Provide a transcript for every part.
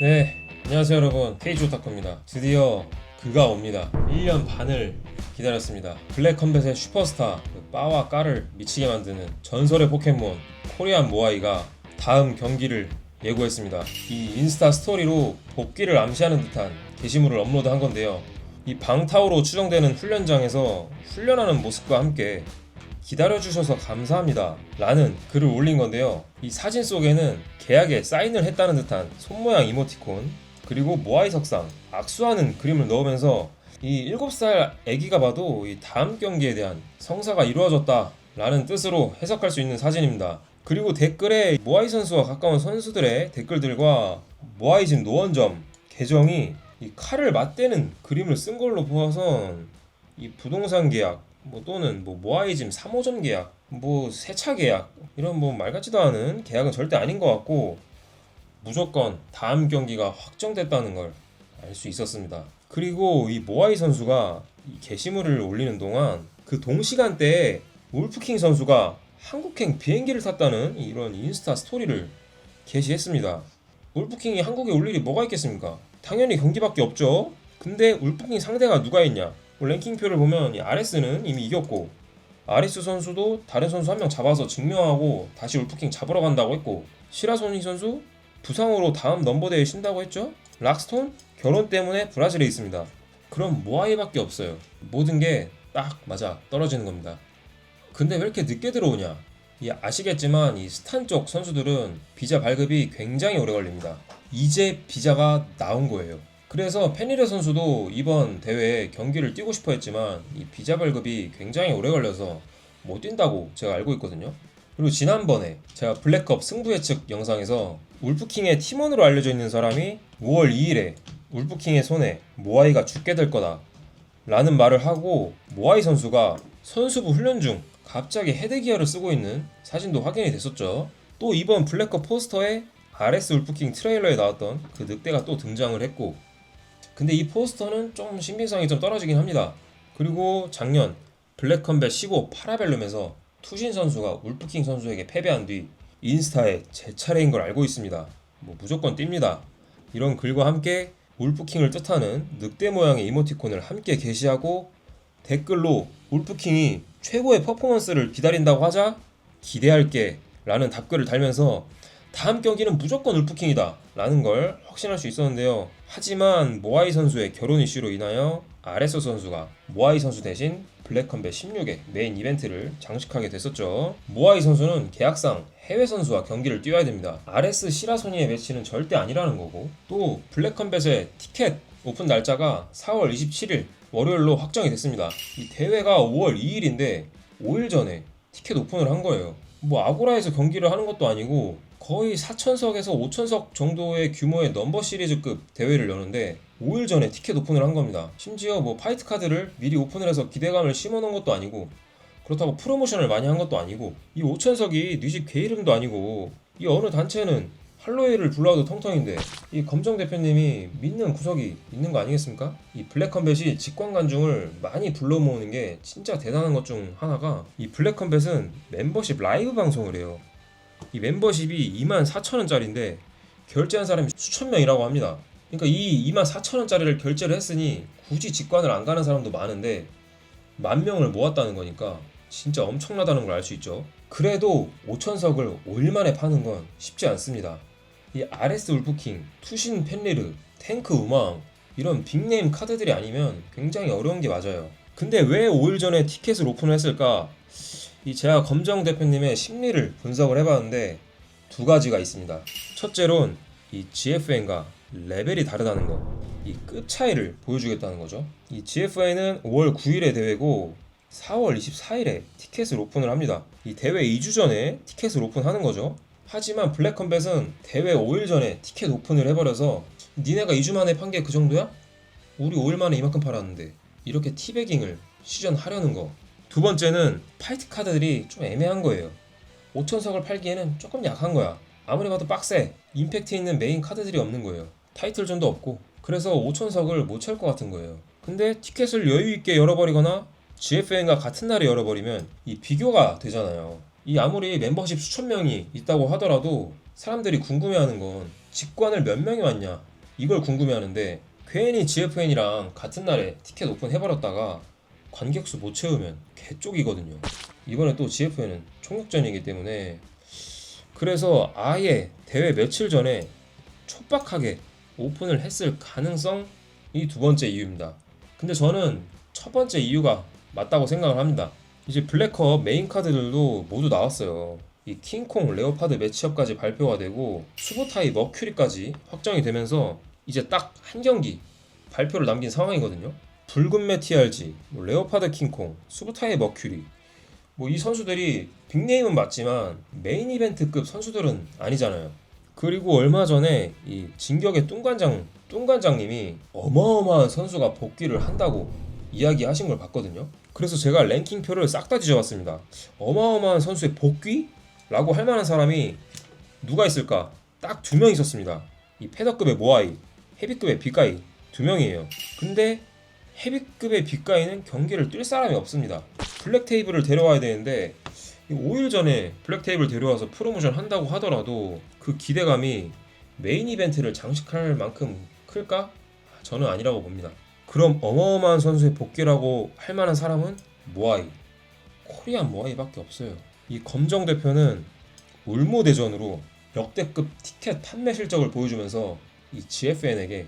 네, 안녕하세요 여러분. 케이지오타쿠입니다. 드디어 그가 옵니다. 1년 반을 기다렸습니다. 블랙 컴뱃의 슈퍼스타 그 빠와 까를 미치게 만드는 전설의 포켓몬 코리안 모아이가 다음 경기를 예고했습니다. 이 인스타 스토리로 복귀를 암시하는 듯한 게시물을 업로드한 건데요. 이 방타오로 추정되는 훈련장에서 훈련하는 모습과 함께 기다려주셔서 감사합니다 라는 글을 올린 건데요. 이 사진 속에는 계약에 사인을 했다는 듯한 손모양 이모티콘, 그리고 모아이 석상, 악수하는 그림을 넣으면서 이 7살 애기가 봐도 이 다음 경기에 대한 성사가 이루어졌다 라는 뜻으로 해석할 수 있는 사진입니다. 그리고 댓글에 모아이 선수와 가까운 선수들의 댓글들과 모아이집 노원점 계정이 이 칼을 맞대는 그림을 쓴 걸로 보아선 이 부동산 계약 또는 모아이짐 3호점 계약, 세차 계약 이런 말 같지도 않은 계약은 절대 아닌 것 같고 무조건 다음 경기가 확정됐다는 걸 알 수 있었습니다. 그리고 이 모아이 선수가 이 게시물을 올리는 동안 그 동시간대에 울프킹 선수가 한국행 비행기를 탔다는 이런 인스타 스토리를 게시했습니다. 울프킹이 한국에 올 일이 뭐가 있겠습니까? 당연히 경기밖에 없죠. 근데 울프킹 상대가 누가 있냐? 랭킹표를 보면 이 아레스는 이미 이겼고, 아리스 선수도 다른 선수 한 명 잡아서 증명하고 다시 울프킹 잡으러 간다고 했고, 시라소니 선수 부상으로 다음 넘버대에 쉰다고 했죠. 락스톤 결혼 때문에 브라질에 있습니다. 그럼 모아이밖에 없어요. 모든 게 딱 맞아 떨어지는 겁니다. 근데 왜 이렇게 늦게 들어오냐? 아시겠지만 이 스탄 쪽 선수들은 비자 발급이 굉장히 오래 걸립니다. 이제 비자가 나온 거예요. 그래서 페니레 선수도 이번 대회에 경기를 뛰고 싶어 했지만 이 비자 발급이 굉장히 오래 걸려서 못 뛴다고 제가 알고 있거든요. 그리고 지난번에 제가 블랙컵 승부 예측 영상에서 울프킹의 팀원으로 알려져 있는 사람이 5월 2일에 울프킹의 손에 모아이가 죽게 될 거다 라는 말을 하고, 모아이 선수가 선수부 훈련 중 갑자기 헤드기어를 쓰고 있는 사진도 확인이 됐었죠. 또 이번 블랙컵 포스터에 RS 울프킹 트레일러에 나왔던 그 늑대가 또 등장을 했고, 근데 이 포스터는 좀 신빙성이 좀 떨어지긴 합니다. 그리고 작년 블랙컴뱃 15 파라벨룸에서 투신 선수가 울프킹 선수에게 패배한 뒤 인스타에 제 차례인 걸 알고 있습니다. 무조건 뜁니다. 이런 글과 함께 울프킹을 뜻하는 늑대 모양의 이모티콘을 함께 게시하고, 댓글로 울프킹이 최고의 퍼포먼스를 기다린다고 하자 기대할게 라는 답글을 달면서 다음 경기는 무조건 울프킹이다 라는 걸 확신할 수 있었는데요. 하지만 모아이 선수의 결혼 이슈로 인하여 아레소 선수가 모아이 선수 대신 블랙컴뱃 16의 메인 이벤트를 장식하게 됐었죠. 모아이 선수는 계약상 해외 선수와 경기를 뛰어야 됩니다. RS 시라소니의 매치는 절대 아니라는 거고, 또 블랙컴뱃의 티켓 오픈 날짜가 4월 27일 월요일로 확정이 됐습니다. 이 대회가 5월 2일인데 5일 전에 티켓 오픈을 한 거예요. 아고라에서 경기를 하는 것도 아니고 거의 4천석에서 5천석 정도의 규모의 넘버 시리즈급 대회를 여는데 5일 전에 티켓 오픈을 한 겁니다. 심지어 파이트 카드를 미리 오픈을 해서 기대감을 심어놓은 것도 아니고, 그렇다고 프로모션을 많이 한 것도 아니고, 이 5천석이 네 집 개 이름도 아니고, 이 어느 단체는 할로웨이를 불러와도 텅텅인데 이 검정 대표님이 믿는 구석이 있는 거 아니겠습니까? 이 블랙컴뱃이 직관 관중을 많이 불러 모으는 게 진짜 대단한 것 중 하나가, 이 블랙컴뱃은 멤버십 라이브 방송을 해요. 이 멤버십이 24,000원짜리인데 결제한 사람이 수천 명이라고 합니다. 그러니까 이 24,000원짜리를 결제를 했으니 굳이 직관을 안 가는 사람도 많은데 10,000명을 모았다는 거니까 진짜 엄청나다는 걸 알 수 있죠. 그래도 5천석을 5일 만에 파는 건 쉽지 않습니다. 이 RS 울프킹, 투신 펜리르, 탱크 우망 이런 빅네임 카드들이 아니면 굉장히 어려운 게 맞아요. 근데 왜 5일 전에 티켓을 오픈을 했을까? 제가 검정 대표님의 심리를 분석을 해봤는데 두 가지가 있습니다. 첫째론 이 GFN과 레벨이 다르다는 거, 이 급 차이를 보여주겠다는 거죠. 이 GFN은 5월 9일에 대회고 4월 24일에 티켓을 오픈을 합니다. 이 대회 2주 전에 티켓을 오픈하는 거죠. 하지만 블랙컴뱃은 대회 5일 전에 티켓 오픈을 해버려서 니네가 2주 만에 판 게 그 정도야? 우리 5일 만에 이만큼 팔았는데, 이렇게 티베깅을 시전하려는 거. 두 번째는 파이트 카드들이 좀 애매한 거예요. 5천석을 팔기에는 조금 약한 거야. 아무리 봐도 빡세. 임팩트 있는 메인 카드들이 없는 거예요. 타이틀전도 없고. 그래서 5천석을 못 찰 것 같은 거예요. 근데 티켓을 여유있게 열어버리거나 GFN과 같은 날에 열어버리면 이 비교가 되잖아요. 이 아무리 멤버십 수천 명이 있다고 하더라도 사람들이 궁금해하는 건 직관을 몇 명이 왔냐 이걸 궁금해하는데 괜히 GFN이랑 같은 날에 티켓 오픈해버렸다가 관객수 못 채우면 개쪽이거든요. 이번에 또 GFN은 총력전이기 때문에 그래서 아예 대회 며칠 전에 촉박하게 오픈을 했을 가능성이 두 번째 이유입니다. 근데 저는 첫 번째 이유가 맞다고 생각을 합니다. 이제 블랙컵 메인 카드들도 모두 나왔어요. 이 킹콩 레오파드 매치업까지 발표가 되고 수보타이 머큐리까지 확정이 되면서 이제 딱 한 경기 발표를 남긴 상황이거든요. 붉은 매 TRG, 레오파드 킹콩, 수보타이 머큐리 이 선수들이 빅네임은 맞지만 메인 이벤트급 선수들은 아니잖아요. 그리고 얼마 전에 이 진격의 뚱관장님이 어마어마한 선수가 복귀를 한다고 이야기하신 걸 봤거든요. 그래서 제가 랭킹표를 싹 다 뒤져봤습니다. 어마어마한 선수의 복귀? 라고 할 만한 사람이 누가 있을까? 딱 두 명 있었습니다. 이 패더급의 모아이, 헤비급의 빅가이 두 명이에요. 근데 헤비급의 빅가이는 경기를 뛸 사람이 없습니다. 블랙테이블을 데려와야 되는데 5일 전에 블랙테이블 데려와서 프로모션 한다고 하더라도 그 기대감이 메인 이벤트를 장식할 만큼 클까? 저는 아니라고 봅니다. 그럼 어마어마한 선수의 복귀라고 할 만한 사람은 모아이, 코리안 모아이밖에 없어요. 이 검정 대표는 울모 대전으로 역대급 티켓 판매 실적을 보여주면서 이 GFN에게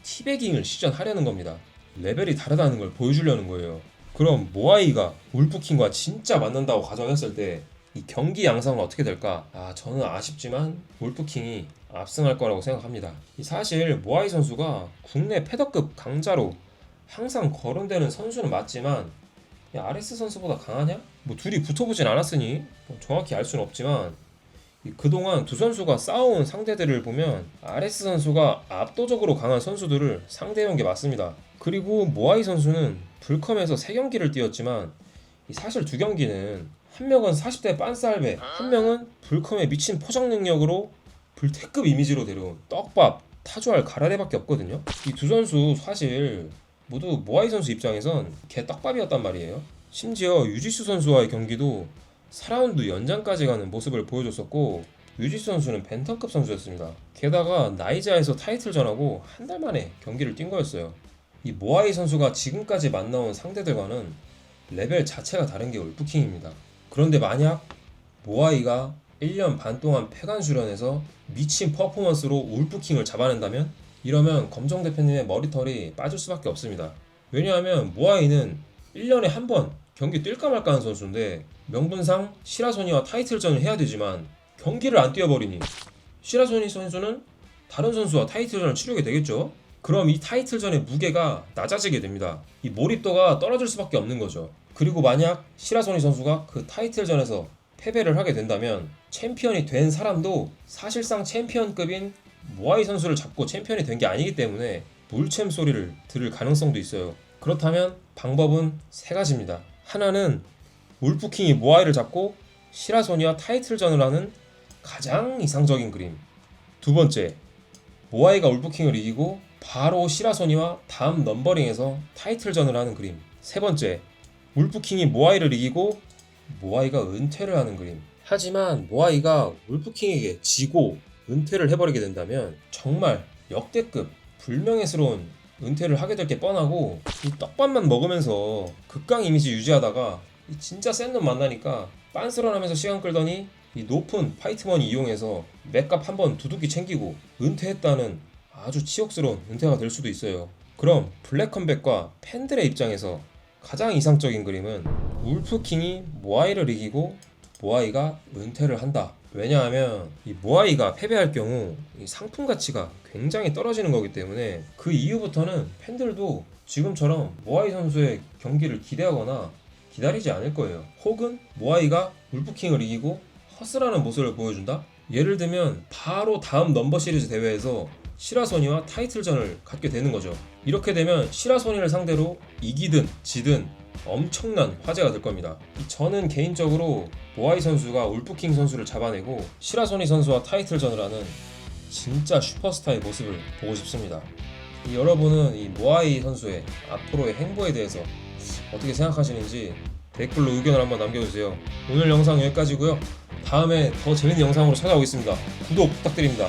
티베깅을 시전하려는 겁니다. 레벨이 다르다는 걸 보여주려는 거예요. 그럼 모아이가 울프킹과 진짜 만난다고 가정했을 때 이 경기 양상은 어떻게 될까? 저는 아쉽지만 울프킹이 압승할 거라고 생각합니다. 사실 모아이 선수가 국내 패더급 강자로 항상 거론되는 선수는 맞지만 RS 선수보다 강하냐? 둘이 붙어보진 않았으니 정확히 알 수는 없지만 그동안 두 선수가 싸운 상대들을 보면 RS 선수가 압도적으로 강한 선수들을 상대해온 게 맞습니다. 그리고 모아이 선수는 불컴에서 3경기를 뛰었지만 사실 2경기는 한 명은 40대 빤쌀배, 한 명은 불컴의 미친 포장 능력으로 불태급 이미지로 데려온 떡밥, 타조알 가라데밖에 없거든요. 이 두 선수 사실 모두 모아이 선수 입장에선 개 떡밥이었단 말이에요. 심지어 유지수 선수와의 경기도 4라운드 연장까지 가는 모습을 보여줬었고 유지수 선수는 벤턴급 선수였습니다. 게다가 나이자에서 타이틀전하고 한 달 만에 경기를 뛴 거였어요. 이 모아이 선수가 지금까지 만나온 상대들과는 레벨 자체가 다른 게 울프킹입니다. 그런데 만약 모아이가 1년 반 동안 폐관 수련해서 미친 퍼포먼스로 울프킹을 잡아낸다면 이러면 검정 대표님의 머리털이 빠질 수밖에 없습니다. 왜냐하면 모아이는 1년에 한 번 경기 뛸까 말까 하는 선수인데 명분상 시라소니와 타이틀전을 해야 되지만 경기를 안 뛰어버리니 시라소니 선수는 다른 선수와 타이틀전을 치르게 되겠죠. 그럼 이 타이틀전의 무게가 낮아지게 됩니다. 이 몰입도가 떨어질 수밖에 없는 거죠. 그리고 만약 시라소니 선수가 그 타이틀전에서 패배를 하게 된다면 챔피언이 된 사람도 사실상 챔피언급인 모아이 선수를 잡고 챔피언이 된 게 아니기 때문에 물챔 소리를 들을 가능성도 있어요. 그렇다면 방법은 세 가지입니다. 하나는 울프킹이 모아이를 잡고 시라소니와 타이틀전을 하는 가장 이상적인 그림. 두 번째, 모아이가 울프킹을 이기고 바로 시라소니와 다음 넘버링에서 타이틀전을 하는 그림. 세 번째, 울프킹이 모아이를 이기고 모아이가 은퇴를 하는 그림. 하지만 모아이가 울프킹에게 지고 은퇴를 해버리게 된다면 정말 역대급 불명예스러운 은퇴를 하게 될 게 뻔하고 이 떡밥만 먹으면서 극강 이미지 유지하다가 진짜 센 놈 만나니까 빤스런하면서 시간 끌더니 이 높은 파이트머니 이용해서 맥값 한번 두둑이 챙기고 은퇴했다는 아주 치욕스러운 은퇴가 될 수도 있어요. 그럼 블랙컴백과 팬들의 입장에서 가장 이상적인 그림은 울프킹이 모아이를 이기고 모아이가 은퇴를 한다. 왜냐하면 이 모아이가 패배할 경우 이 상품 가치가 굉장히 떨어지는 거기 때문에 그 이후부터는 팬들도 지금처럼 모아이 선수의 경기를 기대하거나 기다리지 않을 거예요. 혹은 모아이가 울프킹을 이기고 허슬하는 모습을 보여준다? 예를 들면 바로 다음 넘버 시리즈 대회에서 시라소니와 타이틀전을 갖게 되는 거죠. 이렇게 되면 시라소니를 상대로 이기든 지든 엄청난 화제가 될 겁니다. 저는 개인적으로 모아이 선수가 울프킹 선수를 잡아내고 시라소니 선수와 타이틀전을 하는 진짜 슈퍼스타의 모습을 보고 싶습니다. 여러분은 이 모아이 선수의 앞으로의 행보에 대해서 어떻게 생각하시는지 댓글로 의견을 한번 남겨주세요. 오늘 영상 여기까지고요. 다음에 더 재밌는 영상으로 찾아오겠습니다. 구독 부탁드립니다.